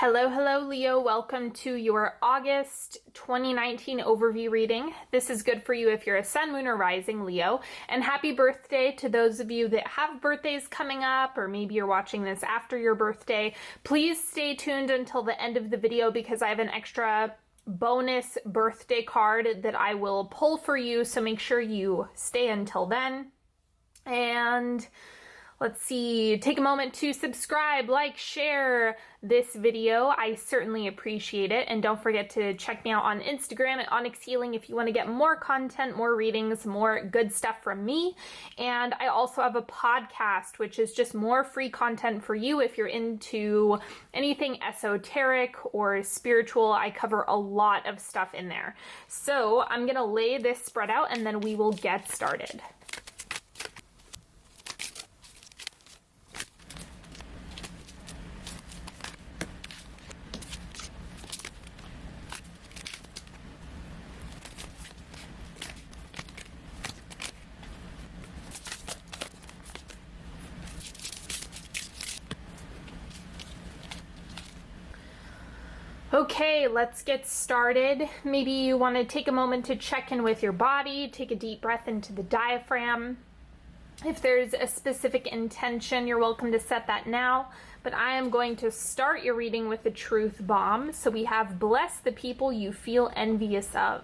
Hello, hello, Leo. Welcome to your August 2019 overview reading. This is good for you if you're a sun, moon, or rising Leo. And happy birthday to those of you that have birthdays coming up, or maybe you're watching this after your birthday. Please stay tuned until the end of the video because I have an extra bonus birthday card that I will pull for you. So make sure you stay until then. And let's see, take a moment to subscribe, like, share this video. I certainly appreciate it. And don't forget to check me out on Instagram at Onyx Healing if you want to get more content, more readings, more good stuff from me. And I also have a podcast, which is just more free content for you if you're into anything esoteric or spiritual. I cover a lot of stuff in there. So I'm going to lay this spread out and then we will get started. Okay, let's get started. Maybe you want to take a moment to check in with your body, take a deep breath into the diaphragm. If there's a specific intention, you're welcome to set that now, but I am going to start your reading with the truth bomb. So we have bless the people you feel envious of.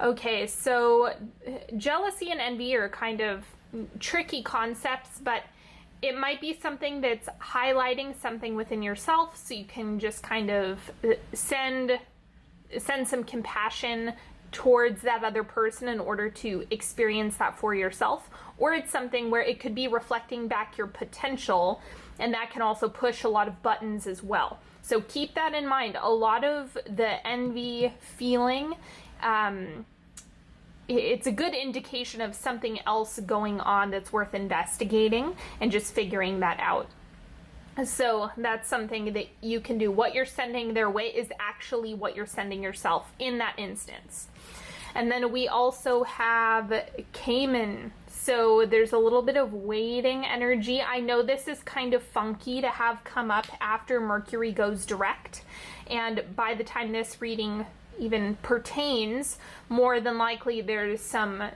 Okay, so jealousy and envy are kind of tricky concepts, but it might be something that's highlighting something within yourself, so you can just kind of send some compassion towards that other person in order to experience that for yourself. Or it's something where it could be reflecting back your potential, and that can also push a lot of buttons as well. So keep that in mind. A lot of the envy feeling, it's a good indication of something else going on that's worth investigating and just figuring that out. So that's something that you can do. What you're sending their way is actually what you're sending yourself in that instance. And then we also have Cayman. So there's a little bit of waiting energy. I know this is kind of funky to have come up after Mercury goes direct. And by the time this reading even pertains, more than likely there's some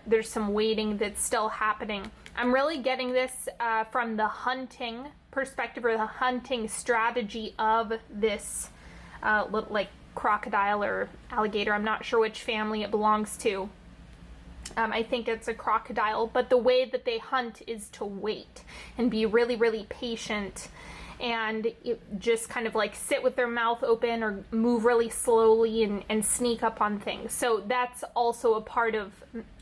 waiting that's still happening. I'm really getting this from the hunting perspective, or the hunting strategy of this like crocodile or alligator. I'm not sure which family it belongs to. I think it's a crocodile, but the way that they hunt is to wait and be really, really patient, and just kind of like sit with their mouth open or move really slowly and sneak up on things. So that's also a part of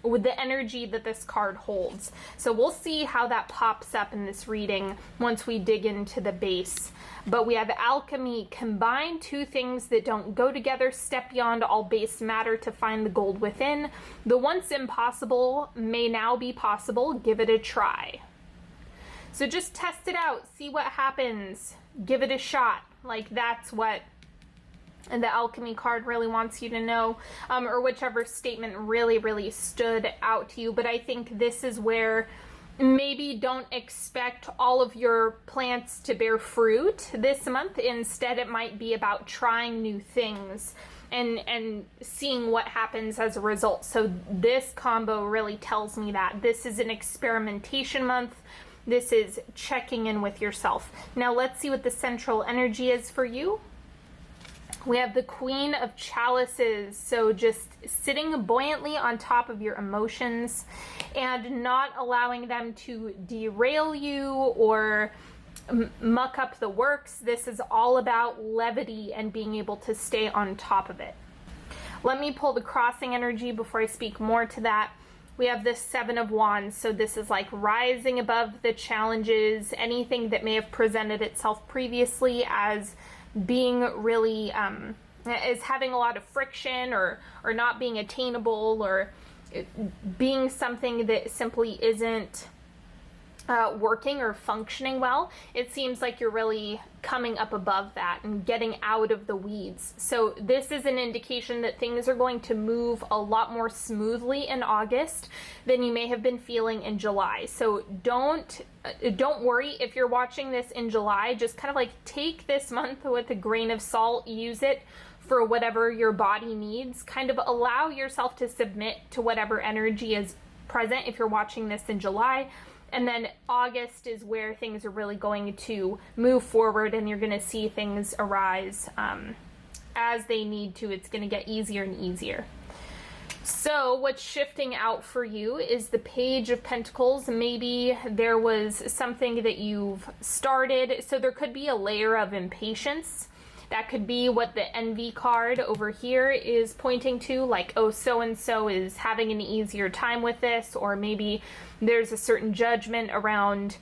with the energy that this card holds. So we'll see how that pops up in this reading once we dig into the base. But we have alchemy. Combine two things that don't go together. Step beyond all base matter to find the gold within. The once impossible may now be possible. Give it a try. So just test it out, see what happens, give it a shot. Like that's what the alchemy card really wants you to know, or whichever statement really, really stood out to you. But I think this is where maybe don't expect all of your plants to bear fruit this month. Instead, it might be about trying new things and seeing what happens as a result. So this combo really tells me that this is an experimentation month. This is checking in with yourself. Now let's see what the central energy is for you. We have the Queen of Chalices. So just sitting buoyantly on top of your emotions and not allowing them to derail you or muck up the works. This is all about levity and being able to stay on top of it. Let me pull the crossing energy before I speak more to that. We have this Seven of Wands, so this is like rising above the challenges, anything that may have presented itself previously as being really, as having a lot of friction or not being attainable, or being something that simply isn't working or functioning well. It seems like you're really coming up above that and getting out of the weeds. So this is an indication that things are going to move a lot more smoothly in August than you may have been feeling in July. So don't worry if you're watching this in July. Just kind of like take this month with a grain of salt, use it for whatever your body needs. Kind of allow yourself to submit to whatever energy is present if you're watching this in July. And then August is where things are really going to move forward, and you're going to see things arise as they need to. It's going to get easier and easier. So what's shifting out for you is the Page of Pentacles. Maybe there was something that you've started. So there could be a layer of impatience. That could be what the envy card over here is pointing to, like, oh, so-and-so is having an easier time with this, or maybe there's a certain judgment around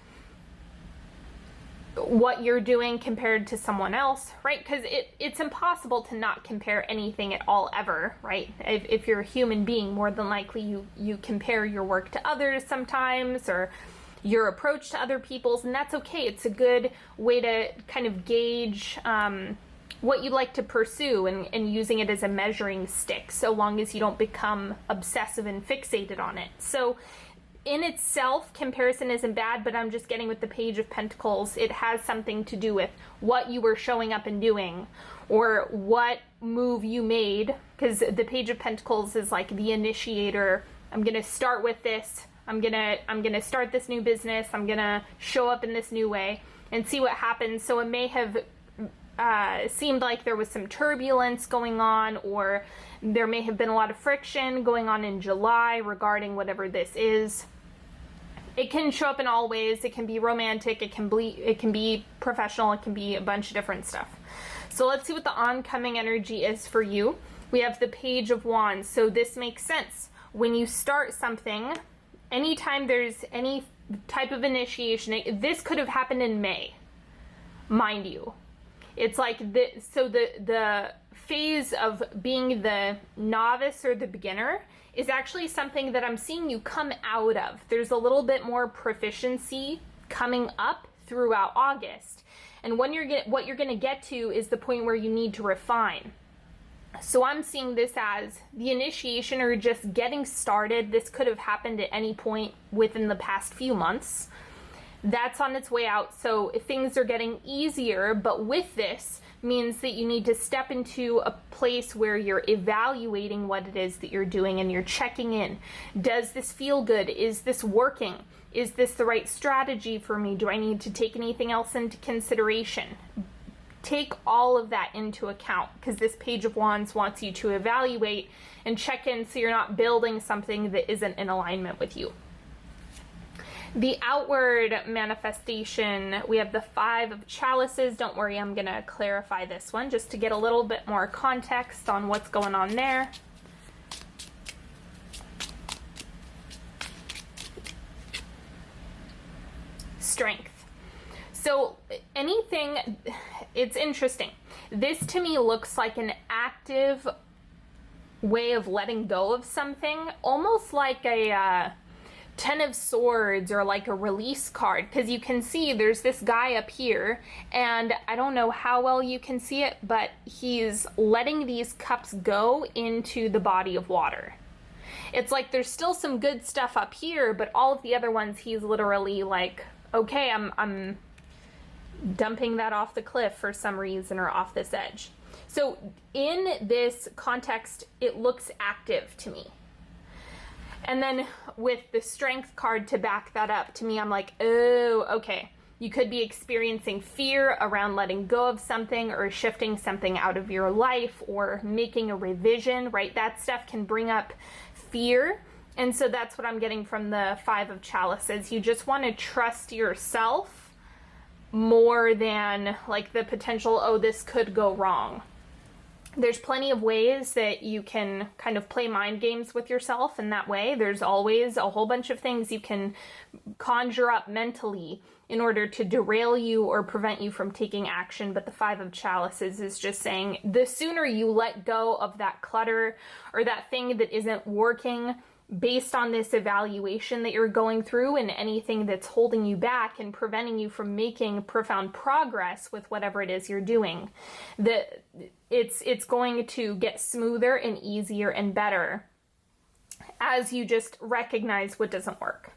what you're doing compared to someone else, right? Because it's impossible to not compare anything at all ever, right? If you're a human being, more than likely you compare your work to others sometimes, or your approach to other people's, and that's okay. It's a good way to kind of gauge what you'd like to pursue and using it as a measuring stick, so long as you don't become obsessive and fixated on it. So in itself, comparison isn't bad, but I'm just getting with the Page of Pentacles, it has something to do with what you were showing up and doing, or what move you made, because the Page of Pentacles is like the initiator. I'm going to start with this. I'm going to start this new business. I'm going to show up in this new way and see what happens. So it may have seemed like there was some turbulence going on, or there may have been a lot of friction going on in July regarding whatever this is. It can show up in all ways. It can be romantic, it can be professional, it can be a bunch of different stuff. So let's see what the oncoming energy is for you. We have the Page of Wands. So this makes sense. When you start something, anytime there's any type of initiation, this could have happened in May, mind you. It's like the phase of being the novice or the beginner is actually something that I'm seeing you come out of. There's a little bit more proficiency coming up throughout August. And what you're going to get to is the point where you need to refine. So I'm seeing this as the initiation or just getting started. This could have happened at any point within the past few months. That's on its way out, so things are getting easier, but with this means that you need to step into a place where you're evaluating what it is that you're doing and you're checking in. Does this feel good? Is this working? Is this the right strategy for me? Do I need to take anything else into consideration? Take all of that into account, because this Page of Wands wants you to evaluate and check in so you're not building something that isn't in alignment with you. The outward manifestation, we have the Five of Chalices. Don't worry, I'm going to clarify this one just to get a little bit more context on what's going on there. Strength. So anything, it's interesting. This to me looks like an active way of letting go of something, almost like a Ten of Swords or like a release card, because you can see there's this guy up here, and I don't know how well you can see it, but he's letting these cups go into the body of water. It's like there's still some good stuff up here, but all of the other ones he's literally like, okay, I'm dumping that off the cliff for some reason, or off this edge. So in this context, it looks active to me. And then with the Strength card to back that up, to me, I'm like, oh, okay. You could be experiencing fear around letting go of something, or shifting something out of your life, or making a revision, right? That stuff can bring up fear. And so that's what I'm getting from the Five of Chalices. You just want to trust yourself more than like the potential, oh, this could go wrong. There's plenty of ways that you can kind of play mind games with yourself in that way. There's always a whole bunch of things you can conjure up mentally in order to derail you or prevent you from taking action. But the Five of Chalices is just saying the sooner you let go of that clutter or that thing that isn't working, based on this evaluation that you're going through and anything that's holding you back and preventing you from making profound progress with whatever it is you're doing, that it's going to get smoother and easier and better as you just recognize what doesn't work.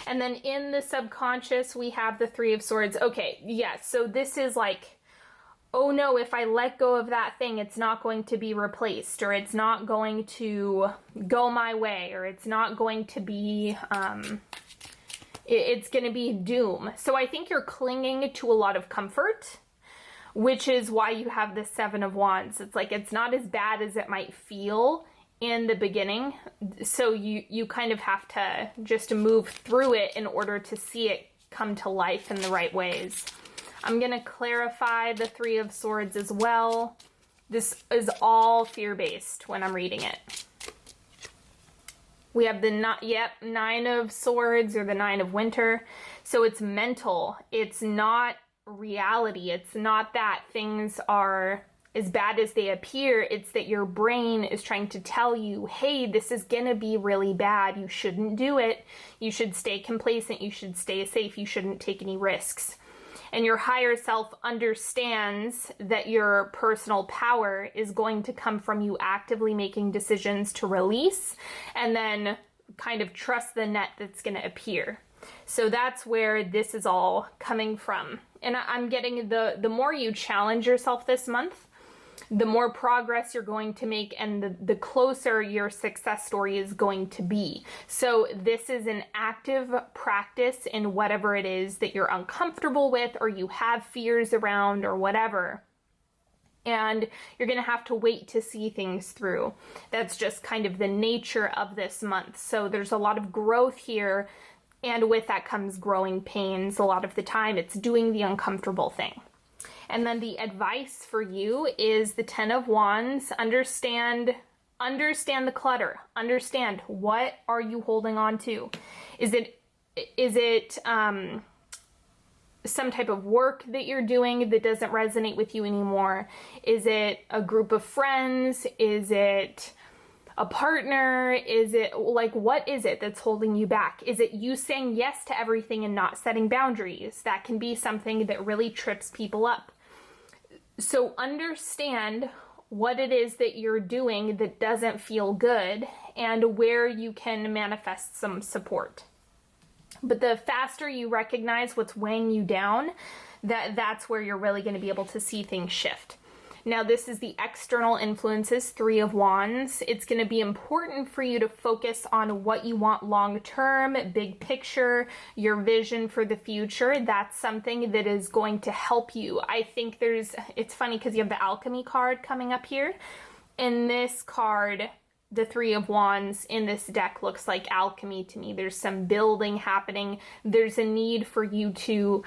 And then in the subconscious, we have the Three of Swords. Okay, yes, so this is like, oh no, if I let go of that thing, it's not going to be replaced, or it's not going to go my way, or it's not going to be, it's going to be doom. So I think you're clinging to a lot of comfort, which is why you have the Seven of Wands. It's like, it's not as bad as it might feel in the beginning. So you kind of have to just move through it in order to see it come to life in the right ways. I'm going to clarify the Three of Swords as well. This is all fear-based when I'm reading it. We have the Nine of Swords, or the Nine of Winter. So it's mental. It's not reality. It's not that things are as bad as they appear. It's that your brain is trying to tell you, hey, this is going to be really bad. You shouldn't do it. You should stay complacent. You should stay safe. You shouldn't take any risks. And your higher self understands that your personal power is going to come from you actively making decisions to release and then kind of trust the net that's going to appear. So that's where this is all coming from. And I'm getting the more you challenge yourself this month, the more progress you're going to make, and the closer your success story is going to be. So this is an active practice in whatever it is that you're uncomfortable with, or you have fears around, or whatever. And you're going to have to wait to see things through. That's just kind of the nature of this month. So there's a lot of growth here, and with that comes growing pains. A lot of the time it's doing the uncomfortable thing. And then the advice for you is the Ten of Wands. Understand the clutter. Understand, what are you holding on to? Is it some type of work that you're doing that doesn't resonate with you anymore? Is it a group of friends? Is it a partner? Is it like, what is it that's holding you back? Is it you saying yes to everything and not setting boundaries? That can be something that really trips people up. So understand what it is that you're doing that doesn't feel good and where you can manifest some support. But the faster you recognize what's weighing you down, that's where you're really going to be able to see things shift. Now, this is the external influences, Three of Wands. It's going to be important for you to focus on what you want long term, big picture, your vision for the future. That's something that is going to help you. I think it's funny because you have the Alchemy card coming up here. In this card, the Three of Wands in this deck looks like alchemy to me. There's some building happening. There's a need for you to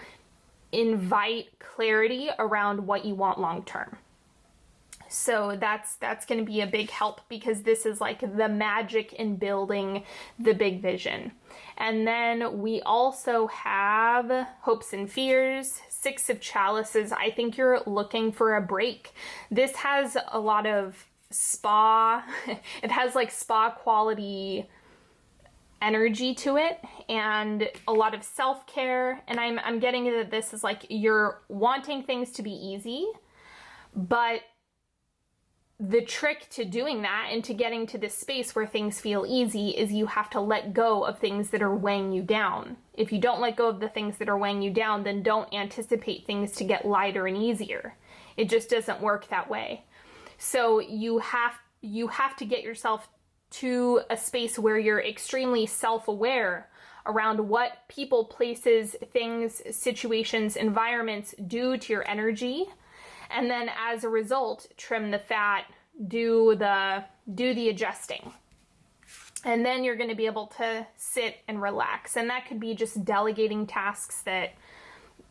invite clarity around what you want long term. So that's going to be a big help, because this is like the magic in building the big vision. And then we also have Hopes and Fears, Six of Chalices. I think you're looking for a break. This has a lot of spa. It has like spa quality energy to it, and a lot of self-care. And I'm getting that this is like you're wanting things to be easy, but the trick to doing that and to getting to this space where things feel easy is you have to let go of things that are weighing you down. If you don't let go of the things that are weighing you down, then don't anticipate things to get lighter and easier. It just doesn't work that way. So you have to get yourself to a space where you're extremely self-aware around what people, places, things, situations, environments do to your energy. And then as a result, trim the fat, do the adjusting. And then you're going to be able to sit and relax. And that could be just delegating tasks that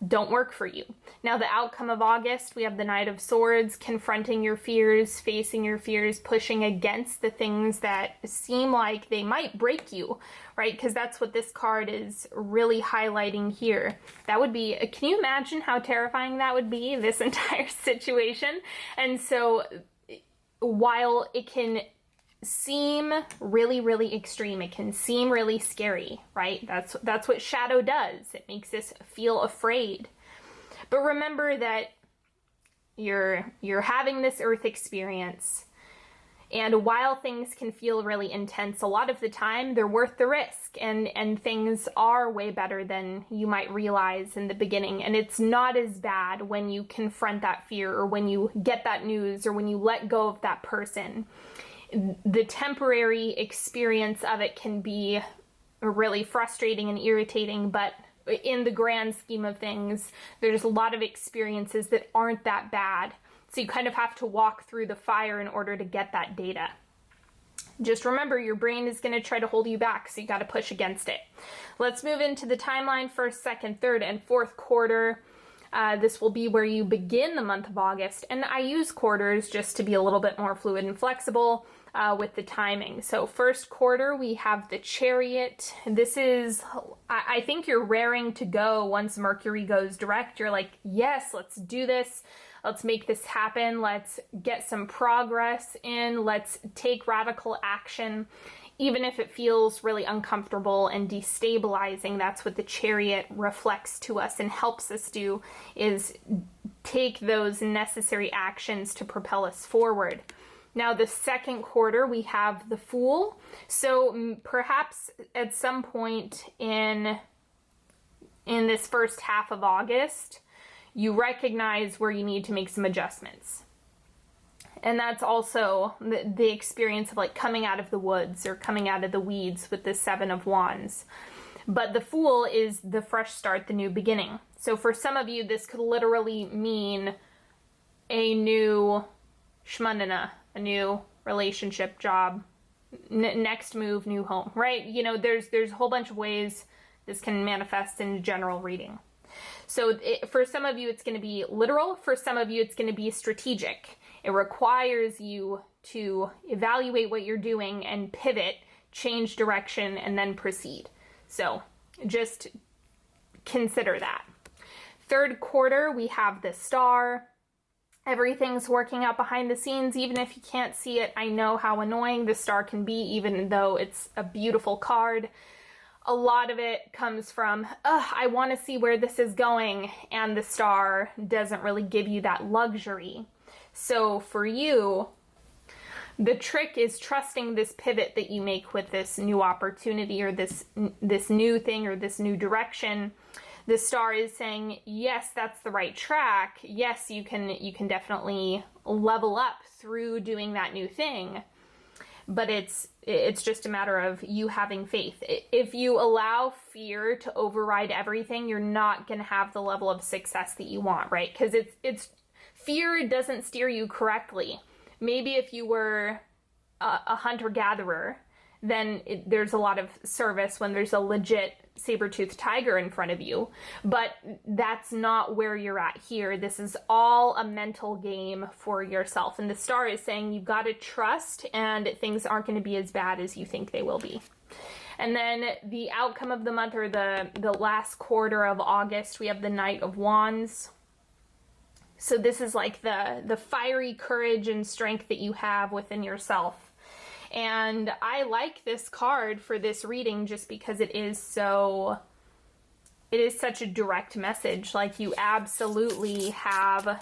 don't work for you. Now, the outcome of August, we have the Knight of Swords, confronting your fears, facing your fears, pushing against the things that seem like they might break you, right? Because that's what this card is really highlighting here. That would be, can you imagine how terrifying that would be, this entire situation? And so while it can seem really, really extreme. It can seem really scary, right? That's what shadow does. It makes us feel afraid. But remember that you're having this earth experience, and while things can feel really intense, a lot of the time they're worth the risk, and things are way better than you might realize in the beginning. And it's not as bad when you confront that fear, or when you get that news, or when you let go of that person. The temporary experience of it can be really frustrating and irritating, but in the grand scheme of things, there's a lot of experiences that aren't that bad. So you kind of have to walk through the fire in order to get that data. Just remember, your brain is going to try to hold you back, so you got to push against it. Let's move into the timeline. First, second, third, and fourth quarter. This will be where you begin the month of August, and I use quarters just to be a little bit more fluid and flexible with the timing. So first quarter, we have the Chariot. This is, I think you're raring to go once Mercury goes direct. You're like, yes, let's do this. Let's make this happen. Let's get some progress in. Let's take radical action. Even if it feels really uncomfortable and destabilizing, that's what the Chariot reflects to us and helps us do, is take those necessary actions to propel us forward. Now, the second quarter, we have the Fool. So perhaps at some point in this first half of August, you recognize where you need to make some adjustments. And that's also the experience of like coming out of the woods or coming out of the weeds with the Seven of Wands. But the Fool is the fresh start, the new beginning. So for some of you, this could literally mean a new shmanana, a new relationship, job, next move, new home, right? You know, there's a whole bunch of ways this can manifest in general reading. So for some of you, it's going to be literal. For some of you, it's going to be strategic. It requires you to evaluate what you're doing and pivot, change direction, and then proceed. So just consider that. Third quarter, we have the Star. Everything's working out behind the scenes, even if you can't see it. I know how annoying the Star can be, even though it's a beautiful card. A lot of it comes from, I want to see where this is going, and the Star doesn't really give you that luxury. So for you, the trick is trusting this pivot that you make with this new opportunity, or this new thing, or this new direction. The Star is saying, yes, that's the right track. Yes, you can definitely level up through doing that new thing. But it's just a matter of you having faith. If you allow fear to override everything, you're not going to have the level of success that you want, right? Because it's fear doesn't steer you correctly. Maybe if you were a hunter-gatherer, then there's a lot of service when there's a legit saber-toothed tiger in front of you. But that's not where you're at here. This is all a mental game for yourself. And the Star is saying you've got to trust, and things aren't going to be as bad as you think they will be. And then the outcome of the month, or the last quarter of August, we have the Knight of Wands. So this is like the fiery courage and strength that you have within yourself. And I like this card for this reading just because it is such a direct message. Like, you absolutely have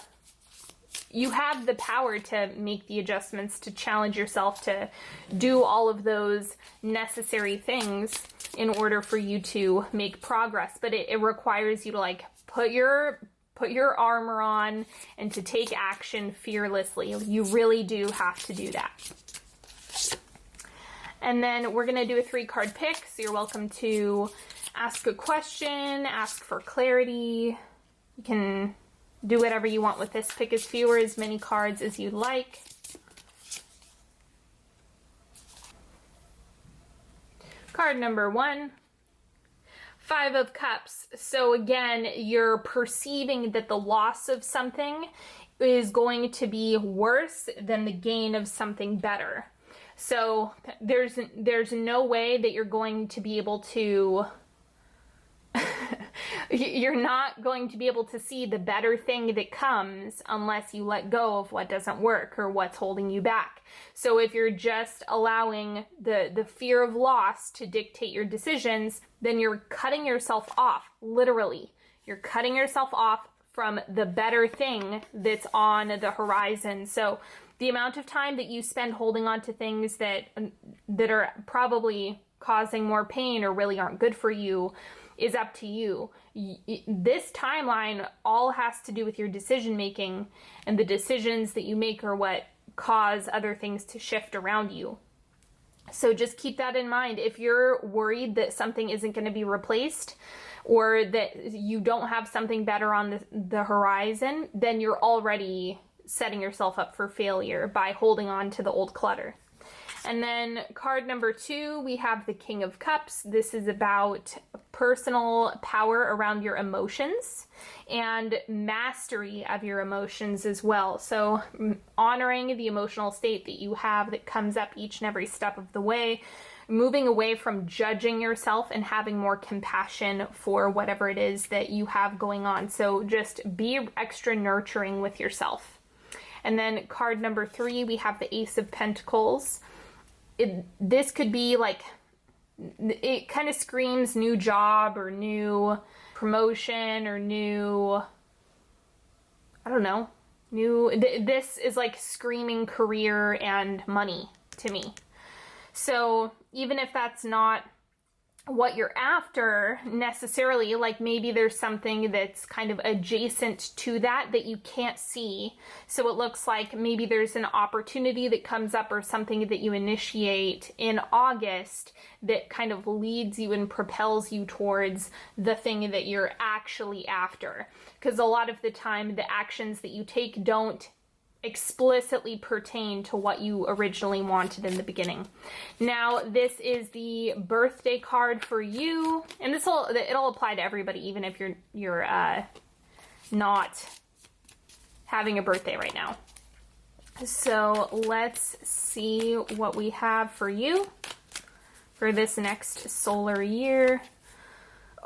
the power to make the adjustments, to challenge yourself, to do all of those necessary things in order for you to make progress. But it requires you to like put your armor on and to take action fearlessly. You really do have to do that. And then we're going to do a 3-card pick, so you're welcome to ask a question, ask for clarity. You can do whatever you want with this. Pick as few or as many cards as you'd like. Card number 1, 5 of Cups. So again, you're perceiving that the loss of something is going to be worse than the gain of something better. So there's no way that you're going to be able to You're not going to be able to see the better thing that comes unless you let go of what doesn't work or what's holding you back. So if you're just allowing the fear of loss to dictate your decisions, then you're cutting yourself off, literally. You're cutting yourself off from the better thing that's on the horizon. So the amount of time that you spend holding on to things that are probably causing more pain or really aren't good for you is up to you. This timeline all has to do with your decision making, and the decisions that you make are what cause other things to shift around you. So just keep that in mind. If you're worried that something isn't going to be replaced, or that you don't have something better on the horizon, then you're already setting yourself up for failure by holding on to the old clutter. And then card number 2, we have the King of Cups. This is about personal power around your emotions and mastery of your emotions as well. So honoring the emotional state that you have that comes up each and every step of the way, moving away from judging yourself and having more compassion for whatever it is that you have going on. So just be extra nurturing with yourself. And then card number 3, we have the Ace of Pentacles. This could be like, it kind of screams new job or new promotion or new, I don't know, this is like screaming career and money to me. So even if that's not what you're after necessarily, like maybe there's something that's kind of adjacent to that you can't see. So it looks like maybe there's an opportunity that comes up or something that you initiate in August that kind of leads you and propels you towards the thing that you're actually after. Because a lot of the time the actions that you take don't explicitly pertain to what you originally wanted in the beginning. Now, this is the birthday card for you, and it'll apply to everybody, even if you're not having a birthday right now. So let's see what we have for you for this next solar year.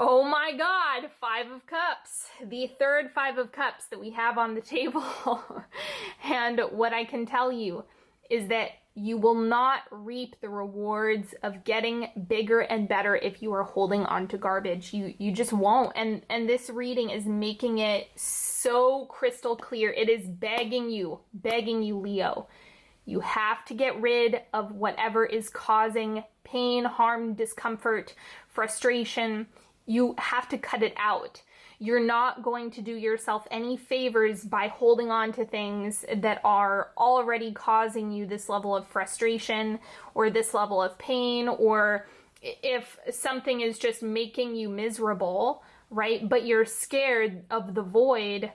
Oh my God, 5 of Cups, the third 5 of Cups that we have on the table. And what I can tell you is that you will not reap the rewards of getting bigger and better if you are holding on to garbage. You just won't. And this reading is making it so crystal clear. It is begging you, Leo. You have to get rid of whatever is causing pain, harm, discomfort, frustration. You have to cut it out. You're not going to do yourself any favors by holding on to things that are already causing you this level of frustration or this level of pain, or if something is just making you miserable, right? But you're scared of the void,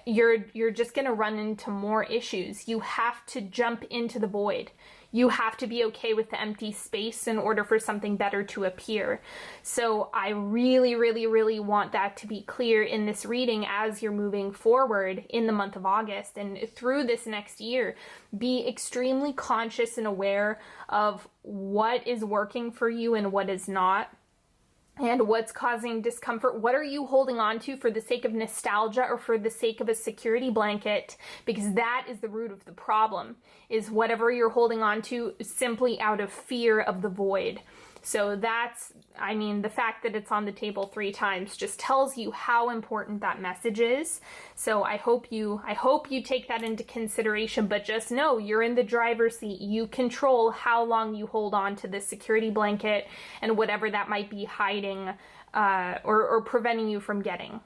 you're just going to run into more issues. You have to jump into the void. You have to be okay with the empty space in order for something better to appear. So I really, really, really want that to be clear in this reading as you're moving forward in the month of August and through this next year. Be extremely conscious and aware of what is working for you and what is not, and what's causing discomfort. What are you holding on to for the sake of nostalgia or for the sake of a security blanket? Because that is the root of the problem, is whatever you're holding on to simply out of fear of the void. So that's, I mean, the fact that it's on the table 3 times just tells you how important that message is. So I hope you take that into consideration, but just know you're in the driver's seat. You control how long you hold on to this security blanket and whatever that might be hiding or preventing you from getting.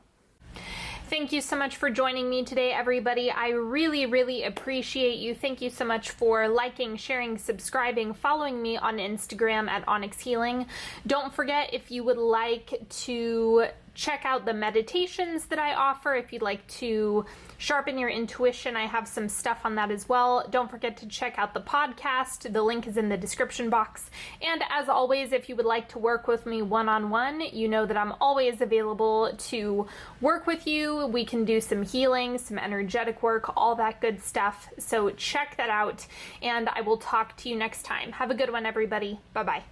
Thank you so much for joining me today, everybody. I really, really appreciate you. Thank you so much for liking, sharing, subscribing, following me on Instagram at Onyx Healing. Don't forget, if you would like to check out the meditations that I offer, if you'd like to sharpen your intuition, I have some stuff on that as well. Don't forget to check out the podcast. The link is in the description box. And as always, if you would like to work with me one-on-one, you know that I'm always available to work with you. We can do some healing, some energetic work, all that good stuff. So check that out, and I will talk to you next time. Have a good one, everybody. Bye-bye.